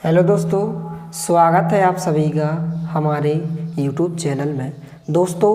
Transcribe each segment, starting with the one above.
Hello दोस्तों, स्वागत है आप सभी का हमारे YouTube चैनल में। दोस्तों,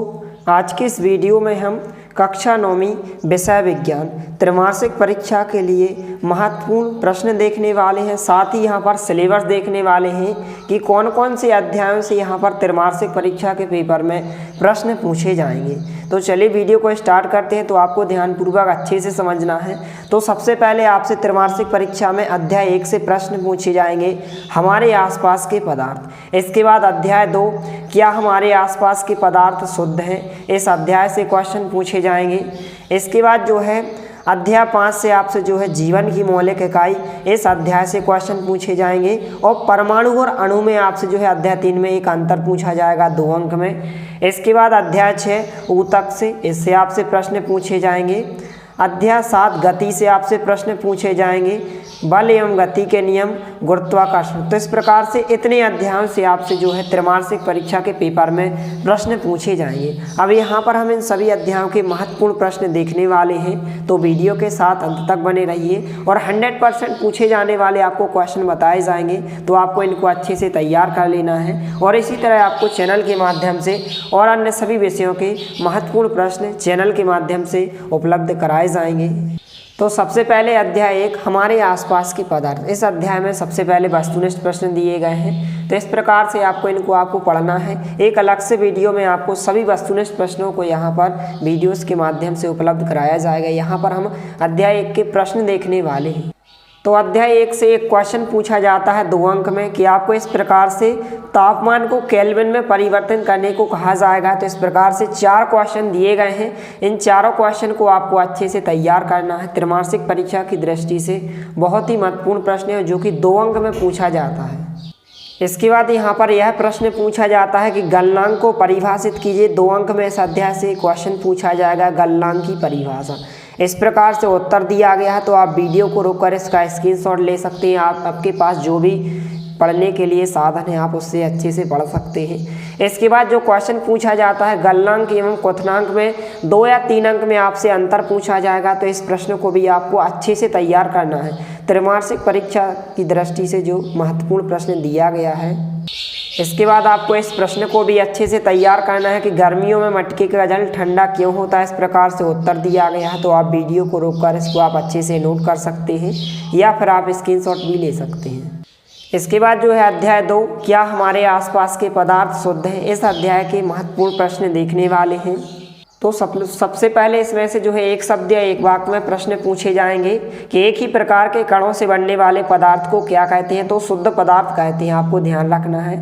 आज के इस वीडियो में हम कक्षा 9वीं विषय विज्ञान त्रैमासिक परीक्षा के लिए महत्वपूर्ण प्रश्न देखने वाले हैं। साथ ही यहाँ पर सिलेबस देखने वाले हैं कि कौन कौन से अध्यायों से यहाँ पर त्रैमासिक परीक्षा के पेपर में प्रश्न पूछे जाएंगे। तो चलिए वीडियो को स्टार्ट करते हैं। तो आपको ध्यानपूर्वक अच्छे से समझना है। तो सबसे पहले आपसे त्रैमासिक परीक्षा में अध्याय 1 से प्रश्न पूछे जाएंगे, हमारे आसपास के पदार्थ। इसके बाद अध्याय 2, क्या हमारे आसपास के पदार्थ शुद्ध हैं, इस अध्याय से क्वेश्चन पूछे जाएंगे। इसके बाद जो है अध्याय 5 से आपसे जो है जीवन की मौलिक इकाई, इस अध्याय से क्वेश्चन पूछे जाएंगे। और परमाणु और अणु में आपसे जो है अध्याय 3 में एक अंतर पूछा जाएगा 2 अंक में। इसके बाद अध्याय 6 ऊतक से, इससे आपसे प्रश्न पूछे जाएंगे। अध्याय 7 गति से आपसे प्रश्न पूछे जाएंगे, बल एवं गति के नियम, गुरुत्वाकर्षण। तो इस प्रकार से इतने अध्यायों से आपसे जो है त्रैमासिक परीक्षा के पेपर में प्रश्न पूछे जाएंगे। अब यहाँ पर हम इन सभी अध्यायों के महत्वपूर्ण प्रश्न देखने वाले हैं, तो वीडियो के साथ अंत तक बने रहिए। और 100% पूछे जाने वाले आपको क्वेश्चन बताए जाएंगे, तो आपको इनको अच्छे से तैयार कर लेना है। और इसी तरह आपको चैनल के माध्यम से और अन्य सभी विषयों के महत्वपूर्ण प्रश्न चैनल के माध्यम से उपलब्ध कराए जाएंगे। तो सबसे पहले अध्याय 1, हमारे आसपास के पदार्थ। इस अध्याय में सबसे पहले वस्तुनिष्ठ प्रश्न दिए गए हैं, तो इस प्रकार से आपको पढ़ना है। एक अलग से वीडियो में आपको सभी वस्तुनिष्ठ प्रश्नों को यहाँ पर वीडियोस के माध्यम से उपलब्ध कराया जाएगा। यहाँ पर हम अध्याय 1 के प्रश्न देखने वाले हैं। तो अध्याय 1 से एक क्वेश्चन पूछा जाता है 2 अंक में कि आपको इस प्रकार से तापमान को केल्विन में परिवर्तन करने को कहा जाएगा। तो इस प्रकार से 4 क्वेश्चन दिए गए हैं। इन चारों क्वेश्चन को आपको अच्छे से तैयार करना है। त्रैमासिक परीक्षा की दृष्टि से बहुत ही महत्वपूर्ण प्रश्न है, जो कि 2 अंक में पूछा जाता है। इसके बाद यहाँ पर यह प्रश्न पूछा जाता है कि गलनांक को परिभाषित कीजिए। 2 अंक में इस अध्याय से क्वेश्चन पूछा जाएगा, गलनांक की परिभाषा। इस प्रकार से उत्तर दिया गया है, तो आप वीडियो को रोककर इसका स्क्रीनशॉट ले सकते हैं। आपके पास जो भी पढ़ने के लिए साधन है, आप उससे अच्छे से पढ़ सकते हैं। इसके बाद जो क्वेश्चन पूछा जाता है गलनांक एवं क्वथनांक में 2 या 3 अंक में आपसे अंतर पूछा जाएगा। तो इस प्रश्न को भी आपको अच्छे से तैयार करना है। त्रैमासिक परीक्षा की दृष्टि से जो महत्वपूर्ण प्रश्न दिया गया है। इसके बाद आपको इस प्रश्न को भी अच्छे से तैयार करना है कि गर्मियों में मटके का जल ठंडा क्यों होता है। इस प्रकार से उत्तर दिया गया है, तो आप वीडियो को रोककर इसको आप अच्छे से नोट कर सकते हैं, या फिर आप स्क्रीनशॉट भी ले सकते हैं। इसके बाद जो है अध्याय 2, क्या हमारे आसपास के पदार्थ शुद्ध हैं। इस अध्याय के महत्वपूर्ण प्रश्न देखने वाले हैं। तो सबसे पहले इसमें से जो है एक शब्द या एक वाक्य में प्रश्न पूछे जाएंगे कि एक ही प्रकार के कणों से बनने वाले पदार्थ को क्या कहते हैं। तो शुद्ध पदार्थ कहते हैं, आपको ध्यान रखना है।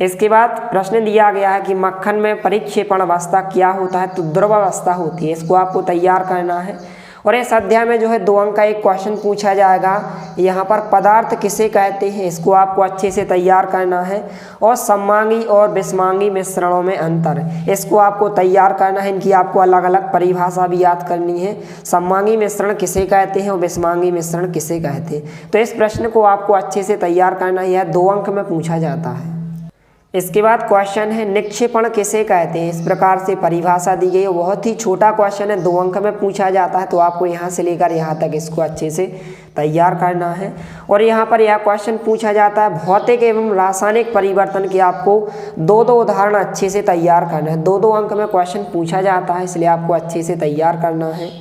इसके बाद प्रश्न दिया गया है कि मक्खन में परिक्षेपण अवस्था क्या होता है। तो ध्रुव अवस्था होती है, इसको आपको तैयार करना है। और इस अध्याय में जो है 2 अंक का एक क्वेश्चन पूछा जाएगा, यहाँ पर पदार्थ किसे कहते हैं, इसको आपको अच्छे से तैयार करना है। और सममांगी और विषमांगी मिश्रणों में अंतर, इसको आपको तैयार करना है। इनकी आपको अलग अलग परिभाषा भी याद करनी है। सममांगी मिश्रण किसे कहते हैं और विषमांगी मिश्रण किसे कहते हैं। तो इस प्रश्न को आपको अच्छे से तैयार करना है, यह 2 अंक में पूछा जाता है। इसके बाद क्वेश्चन है निक्षेपण किसे कहते हैं। इस प्रकार से परिभाषा दी गई है। बहुत ही छोटा क्वेश्चन है, 2 अंक में पूछा जाता है। तो आपको यहाँ से लेकर यहाँ तक इसको अच्छे से तैयार करना है। और यहाँ पर यह क्वेश्चन पूछा जाता है भौतिक एवं रासायनिक परिवर्तन की, आपको 2 उदाहरण अच्छे से तैयार करना है। 2 अंक में क्वेश्चन पूछा जाता है, इसलिए आपको अच्छे से तैयार करना है।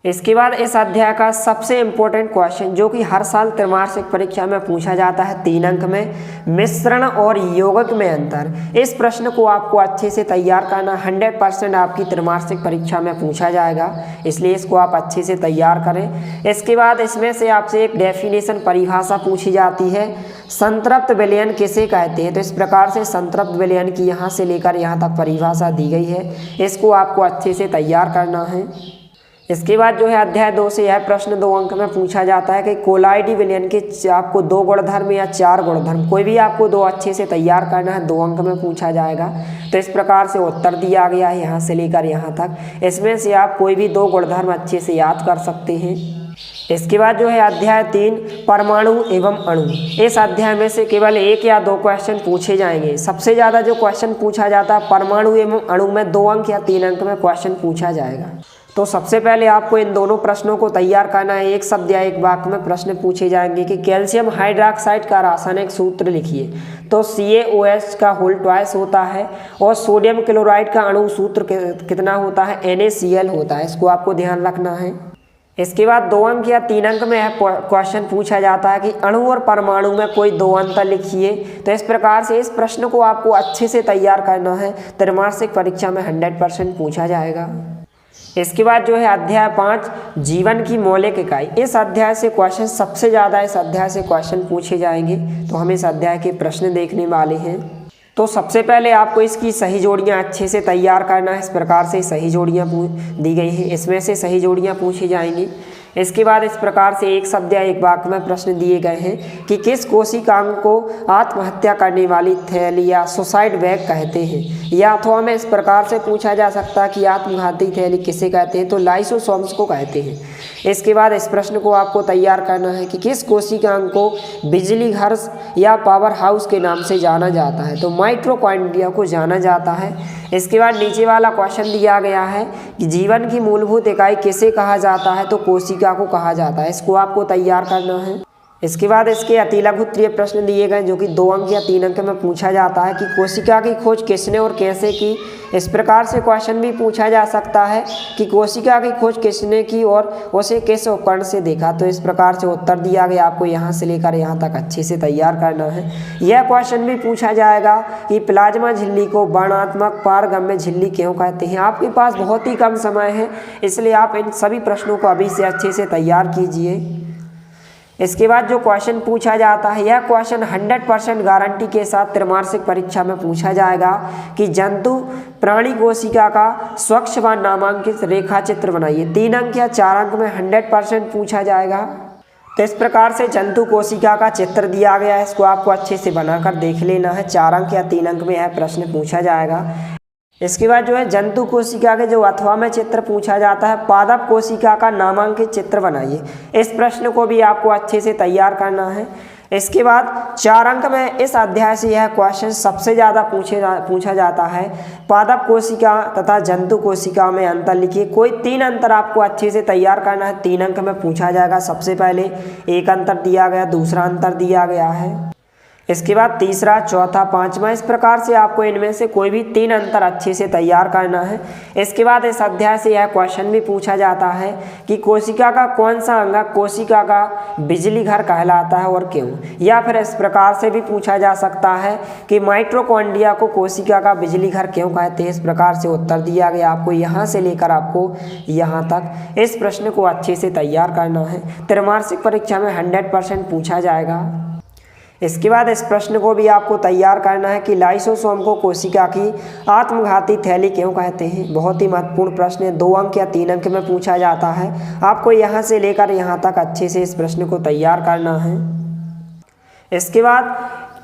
इसके बाद इस अध्याय का सबसे इम्पोर्टेंट क्वेश्चन, जो कि हर साल त्रैमासिक परीक्षा में पूछा जाता है 3 अंक में, मिश्रण और यौगिक में अंतर। इस प्रश्न को आपको अच्छे से तैयार करना, 100% आपकी त्रैमासिक परीक्षा में पूछा जाएगा, इसलिए इसको आप अच्छे से तैयार करें। इसके बाद इसमें से आपसे एक डेफिनेशन परिभाषा पूछी जाती है, संतृप्त विलयन किसे कहते हैं। तो इस प्रकार से संतृप्त विलयन की यहाँ से लेकर यहाँ तक परिभाषा दी गई है, इसको आपको अच्छे से तैयार करना है। इसके बाद जो है अध्याय 2 से यह प्रश्न 2 अंक में पूछा जाता है कि कोलाइडी विलयन के आपको 2 गुणधर्म या 4 गुणधर्म, कोई भी आपको 2 अच्छे से तैयार करना है, 2 अंक में पूछा जाएगा। तो इस प्रकार से उत्तर दिया गया है यहाँ से लेकर यहाँ तक। इसमें से आप कोई भी 2 गुणधर्म अच्छे से याद कर सकते हैं। इसके बाद जो है अध्याय 3 परमाणु एवं अणु। इस अध्याय में से केवल 1 या 2 क्वेश्चन पूछे जाएंगे। सबसे ज़्यादा जो क्वेश्चन पूछा जाता है परमाणु एवं अणु में 2 अंक या 3 अंक में क्वेश्चन पूछा जाएगा। तो सबसे पहले आपको इन दोनों प्रश्नों को तैयार करना है। एक शब्द या एक वाक्य में प्रश्न पूछे जाएंगे कि कैल्शियम हाइड्रोक्साइड का रासायनिक सूत्र लिखिए। तो CaOH का होल ट्वाइस होता है और सोडियम क्लोराइड का अणु सूत्र कितना होता है, NaCl होता है। इसको आपको ध्यान रखना है। इसके बाद 2 अंक या 3 अंक में क्वेश्चन पूछा जाता है कि अणु और परमाणु में कोई 2 अंतर लिखिए। तो इस प्रकार से इस प्रश्न को आपको अच्छे से तैयार करना है, त्रैमासिक परीक्षा में 100% पूछा जाएगा। इसके बाद जो है अध्याय 5 जीवन की मौलिक इकाई। इस अध्याय से क्वेश्चन सबसे ज़्यादा इस अध्याय से क्वेश्चन पूछे जाएंगे। तो हम इस अध्याय के प्रश्न देखने वाले हैं। तो सबसे पहले आपको इसकी सही जोड़ियां अच्छे से तैयार करना है। इस प्रकार से सही जोड़ियां दी गई हैं, इसमें से सही जोड़ियां पूछी जाएंगी। इसके बाद इस प्रकार से एक शब्द या एक वाक्य में प्रश्न दिए गए हैं कि किस कोशिकांग को आत्महत्या करने वाली थैली या सुसाइड बैग कहते हैं। या अथवा में इस प्रकार से पूछा जा सकता है कि आत्मघाती थैली किसे कहते हैं, तो लाइसोसोम्स को कहते हैं। इसके बाद इस प्रश्न को आपको तैयार करना है कि किस कोशिकांग को बिजली घर या पावर हाउस के नाम से जाना जाता है, तो माइटोकॉन्ड्रिया को जाना जाता है। इसके बाद नीचे वाला क्वेश्चन दिया गया है कि जीवन की मूलभूत इकाई किसे कहा जाता है, तो कोशिका को कहा जाता है। इसको आपको तैयार करना है। इसके बाद इसके अतिलघुत्तरीय प्रश्न दिए गए जो कि 2 अंक या 3 अंक में पूछा जाता है कि कोशिका की खोज किसने और कैसे की। इस प्रकार से क्वेश्चन भी पूछा जा सकता है कि कोशिका की खोज किसने की और उसे किस उपकरण से देखा। तो इस प्रकार से उत्तर दिया गया, आपको यहाँ से लेकर यहाँ तक अच्छे से तैयार करना है। यह क्वेश्चन भी पूछा जाएगा कि प्लाज्मा झिल्ली को वर्णात्मक पारगम्य झिल्ली क्यों कहते हैं। आपके पास बहुत ही कम समय है, इसलिए आप इन सभी प्रश्नों को अभी से अच्छे से तैयार कीजिए। इसके बाद जो क्वेश्चन पूछा जाता है, यह क्वेश्चन 100% गारंटी के साथ त्रैमासिक परीक्षा में पूछा जाएगा कि जंतु प्राणी कोशिका का स्वच्छ व नामांकित रेखा चित्र बनाइए। 3 अंक या 4 अंक में 100% पूछा जाएगा। तो इस प्रकार से जंतु कोशिका का चित्र दिया गया है, इसको आपको अच्छे से बनाकर देख लेना है। 4 अंक या 3 अंक में यह प्रश्न पूछा जाएगा। इसके बाद जो है जंतु कोशिका के जो अथवा में चित्र पूछा जाता है, पादप कोशिका का नामांकित चित्र बनाइए। इस प्रश्न को भी आपको अच्छे से तैयार करना है। इसके बाद 4 अंक में इस अध्याय से यह क्वेश्चन सबसे ज़्यादा पूछा जाता है, पादप कोशिका तथा जंतु कोशिका में अंतर लिखिए। कोई 3 अंतर आपको अच्छे से तैयार करना है, 3 अंक में पूछा जाएगा। सबसे पहले एक अंतर दिया गया, दूसरा अंतर दिया गया है, इसके बाद तीसरा, चौथा, 5वां। इस प्रकार से आपको इनमें से कोई भी 3 अंतर अच्छे से तैयार करना है। इसके बाद इस अध्याय से यह क्वेश्चन भी पूछा जाता है कि कोशिका का कौन सा अंग कोशिका का बिजली घर कहलाता है और क्यों। या फिर इस प्रकार से भी पूछा जा सकता है कि माइटोकॉन्ड्रिया को कोशिका का बिजली घर क्यों कहते हैं। इस प्रकार से उत्तर दिया गया, आपको यहाँ से लेकर आपको यहाँ तक इस प्रश्न को अच्छे से तैयार करना है। त्रैमासिक परीक्षा में 100% पूछा जाएगा। इसके बाद इस प्रश्न को भी आपको तैयार करना है कि लाइसोसोम को कोशिका की आत्मघाती थैली क्यों कहते हैं। बहुत ही महत्वपूर्ण प्रश्न है, 2 अंक या 3 अंक में पूछा जाता है। आपको यहाँ से लेकर यहाँ तक अच्छे से इस प्रश्न को तैयार करना है। इसके बाद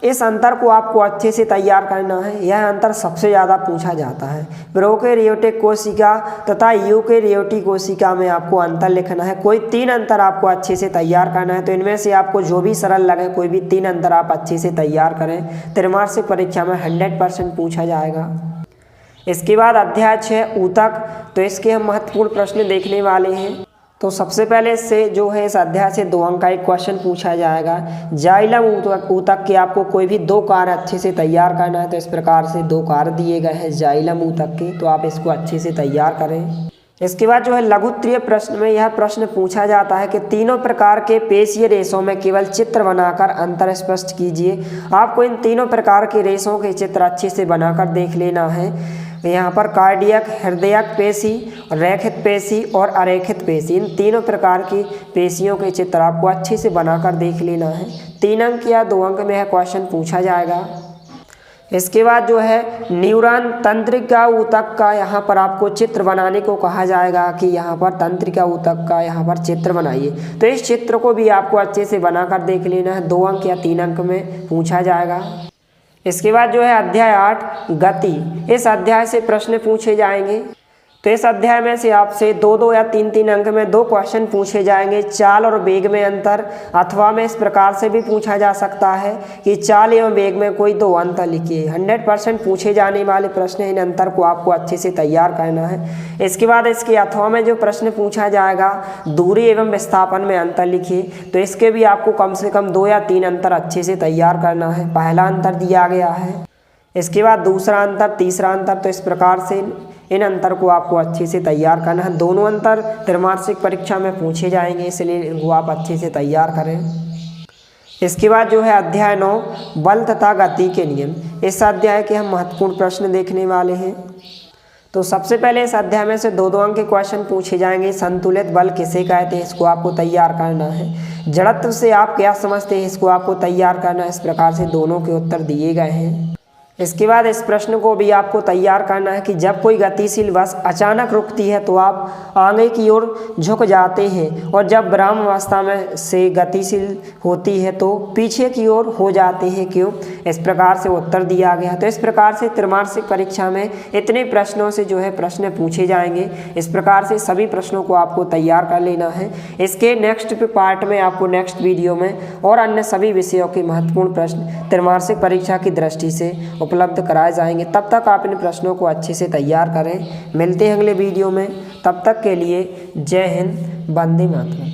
इस अंतर को आपको अच्छे से तैयार करना है। यह अंतर सबसे ज़्यादा पूछा जाता है। प्रोकैरियोटिक कोशिका तथा यूकैरियोटिक कोशिका में आपको अंतर लिखना है। कोई 3 अंतर आपको अच्छे से तैयार करना है। तो इनमें से आपको जो भी सरल लगे, कोई भी 3 अंतर आप अच्छे से तैयार करें। त्रैमासिक परीक्षा में 100% पूछा जाएगा। इसके बाद अध्याय 6 ऊतक। तो इसके हम महत्वपूर्ण प्रश्न देखने वाले हैं। तो सबसे पहले से जो है इस अध्याय से 2 अंक का एक क्वेश्चन पूछा जाएगा। जाइलम ऊतक के आपको कोई भी 2 कार्य अच्छे से तैयार करना है। तो इस प्रकार से 2 कार्य दिए गए हैं जाइलम ऊतक के, तो आप इसको अच्छे से तैयार करें। इसके बाद जो है लघुत्तरीय प्रश्न में यह प्रश्न पूछा जाता है कि तीनों प्रकार के पेशीय रेशों में केवल चित्र बनाकर अंतर स्पष्ट कीजिए। आपको इन तीनों प्रकार के रेशों के चित्र अच्छे से बनाकर देख लेना है। यहाँ पर कार्डियक, हृदयक पेशी, रेखित पेशी और अरेखित पेशी, इन तीनों प्रकार की पेशियों के चित्र आपको अच्छे से बनाकर देख लेना है। 3 अंक या 2 अंक में यह क्वेश्चन पूछा जाएगा। इसके बाद जो है न्यूरॉन तंत्रिका ऊतक का यहाँ पर आपको चित्र बनाने को कहा जाएगा कि यहाँ पर तंत्रिका ऊतक का यहाँ पर चित्र बनाइए। तो इस चित्र को भी आपको अच्छे से बनाकर देख लेना है। 2 अंक या 3 अंक में पूछा जाएगा। इसके बाद जो है अध्याय 8 गति। इस अध्याय से प्रश्न पूछे जाएंगे। तो इस अध्याय में से आपसे 2-2 या 3-3 अंक में 2 क्वेश्चन पूछे जाएंगे। चाल और वेग में अंतर, अथवा में इस प्रकार से भी पूछा जा सकता है कि चाल एवं वेग में कोई 2 अंतर लिखिए। 100% पूछे जाने वाले प्रश्न, इन अंतर को आपको अच्छे से तैयार करना है। इसके बाद इसके अथवा में जो प्रश्न पूछा जाएगा, दूरी एवं विस्थापन में अंतर लिखिए, तो इसके भी आपको कम से कम 2 या 3 अंतर अच्छे से तैयार करना है। पहला अंतर दिया गया है, इसके बाद दूसरा अंतर, तीसरा अंतर, तो इस प्रकार से इन अंतर को आपको अच्छे से तैयार करना है। दोनों अंतर त्रैमासिक परीक्षा में पूछे जाएंगे, इसलिए इनको आप अच्छे से तैयार करें। इसके बाद जो है अध्याय 9 बल तथा गति के नियम। इस अध्याय के हम महत्वपूर्ण प्रश्न देखने वाले हैं। तो सबसे पहले इस अध्याय में से 2-2 अंक के क्वेश्चन पूछे जाएंगे। संतुलित बल किसे कहते हैं, इसको आपको तैयार करना है। जड़त्व से आप क्या समझते हैं, इसको आपको तैयार करना है। इस प्रकार से दोनों के उत्तर दिए गए हैं। इसके बाद इस प्रश्न को भी आपको तैयार करना है कि जब कोई गतिशील बस अचानक रुकती है तो आप आगे की ओर झुक जाते हैं, और जब विराम अवस्था में से गतिशील होती है तो पीछे की ओर हो जाते हैं, क्यों। इस प्रकार से उत्तर दिया गया। तो इस प्रकार से त्रैमासिक परीक्षा में इतने प्रश्नों से जो है प्रश्न पूछे जाएंगे। इस प्रकार से सभी प्रश्नों को आपको तैयार कर लेना है। इसके नेक्स्ट पार्ट में आपको नेक्स्ट वीडियो में और अन्य सभी विषयों के महत्वपूर्ण प्रश्न त्रैमासिक परीक्षा की दृष्टि से उपलब्ध कराए जाएंगे। तब तक आप इन प्रश्नों को अच्छे से तैयार करें। मिलते हैं अगले वीडियो में, तब तक के लिए जय हिंद, वंदे मातरम।